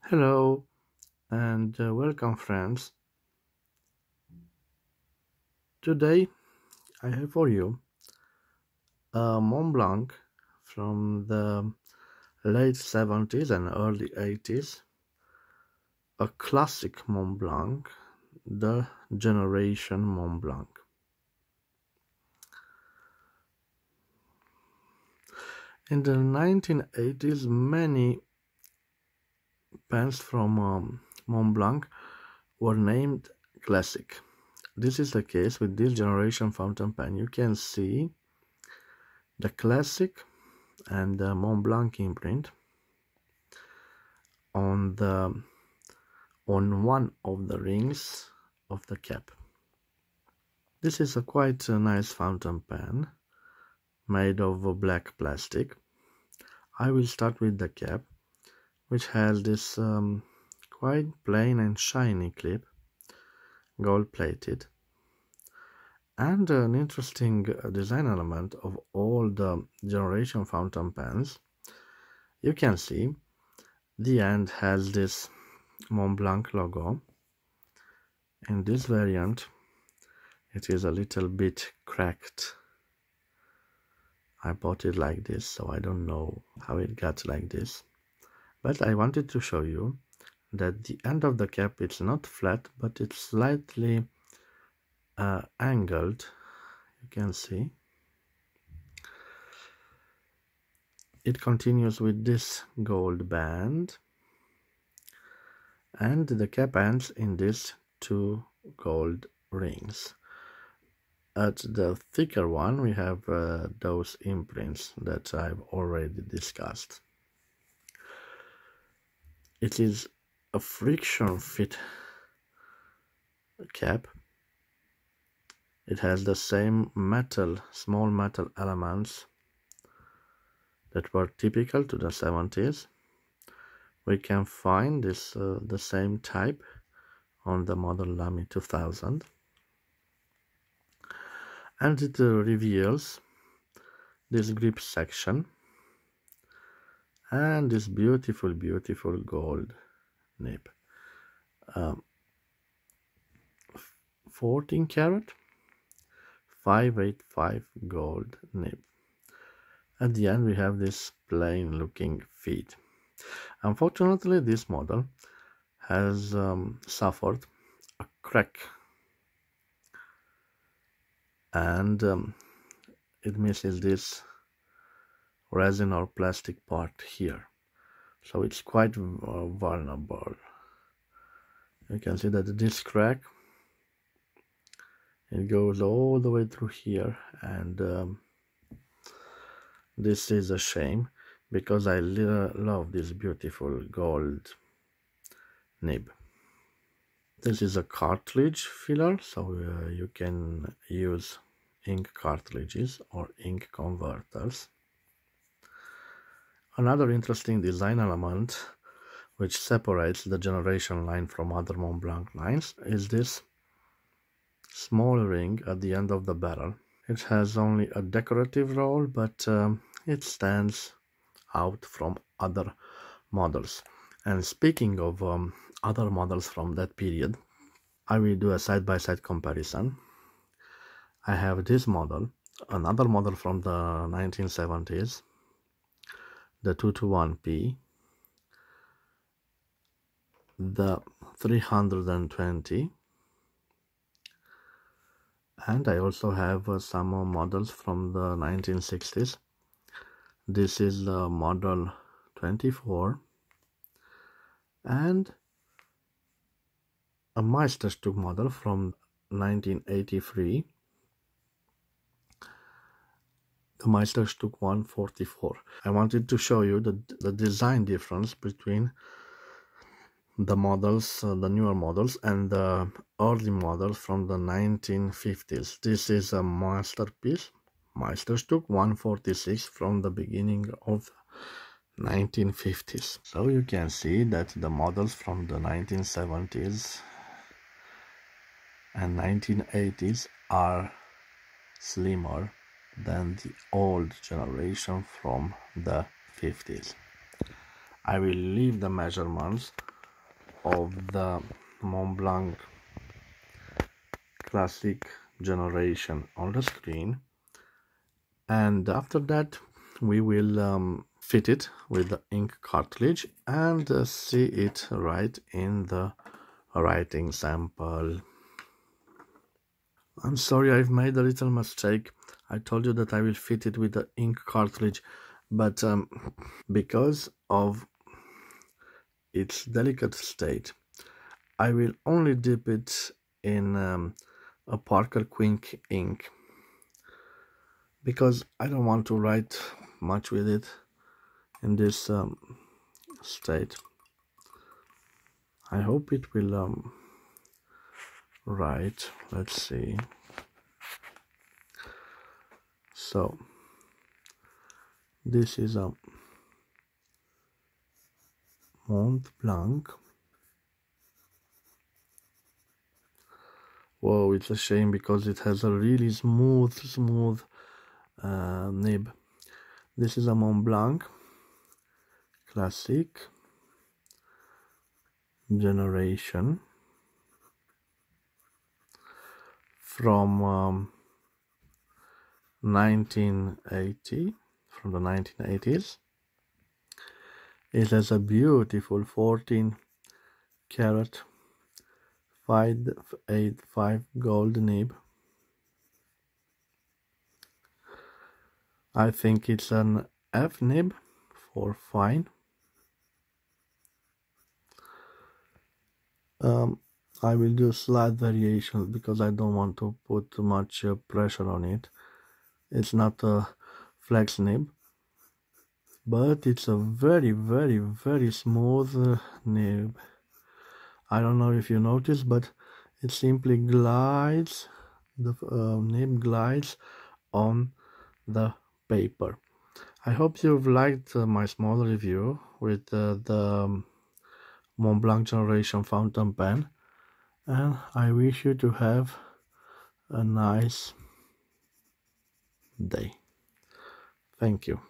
Hello and welcome, friends. Today I have for you a Mont Blanc from the late 70s and early 80s, a classic Mont Blanc, the Generation Mont Blanc. In the 1980s, many pens from Mont Blanc were named classic. This is the case with this Generation fountain pen. You can see the classic and the Mont Blanc imprint on one of the rings of the cap. This is a quite nice fountain pen made of black plastic. I will start with the cap, which has this quite plain and shiny clip, gold plated. And an interesting design element of all the Generation fountain pens, you can see the end has this Mont Blanc logo. In this variant it is a little bit cracked. I bought it like this, so I don't know how it got like this, but I wanted to show you that the end of the cap is not flat, but it's slightly angled. You can see it continues with this gold band, and the cap ends in these two gold rings. At the thicker one we have those imprints that I've already discussed. It is a friction fit cap. It has the same small metal elements that were typical to the 70s. We can find this the same type on the model Lamy 2000. And it reveals this grip section and this beautiful gold nib. 14 karat 585 gold nib. At the end we have this plain looking feet. Unfortunately, this model has suffered a crack, and it misses this resin or plastic part here, so it's quite vulnerable. You can see that this crack, it goes all the way through here, and this is a shame because I love this beautiful gold nib. This is a cartridge filler, so you can use ink cartridges or ink converters. Another interesting design element which separates the Generation line from other Mont Blanc lines is this small ring at the end of the barrel. It has only a decorative role, but it stands out from other models. And speaking of other models from that period, I will do a side-by-side comparison. I have this model, another model from the 1970s, the 221P, the 320, and I also have some more models from the 1960s. This is the model 24 and a Meisterstück model from 1983, the Meisterstück 144. I wanted to show you the design difference between the models, the newer models, and the early models from the 1950s. This is a masterpiece, Meisterstück 146 from the beginning of 1950s. So you can see that the models from the 1970s and 1980s are slimmer than the old Generation from the 50s. I will leave the measurements of the Montblanc Classic generation on the screen, and after that we will fit it with the ink cartridge and see it right in the writing sample. I'm sorry, I've made a little mistake. I told you that I will fit it with the ink cartridge, but because of its delicate state, I will only dip it in a Parker Quink ink, because I don't want to write much with it in this state. I hope it will write. Let's see. So this is a Montblanc. Whoa, it's a shame because it has a really smooth nib. This is a Montblanc Classic generation from 1980, from the 1980s. It has a beautiful 14 karat 585 gold nib. I think it's an F nib for fine. I will do slight variations because I don't want to put too much pressure on it. It's not a flex nib, but it's a very smooth nib. I don't know if you noticed, but it simply glides, the nib glides on the paper. I hope you've liked my small review with the Montblanc Generation fountain pen, and I wish you to have a nice day. Thank you.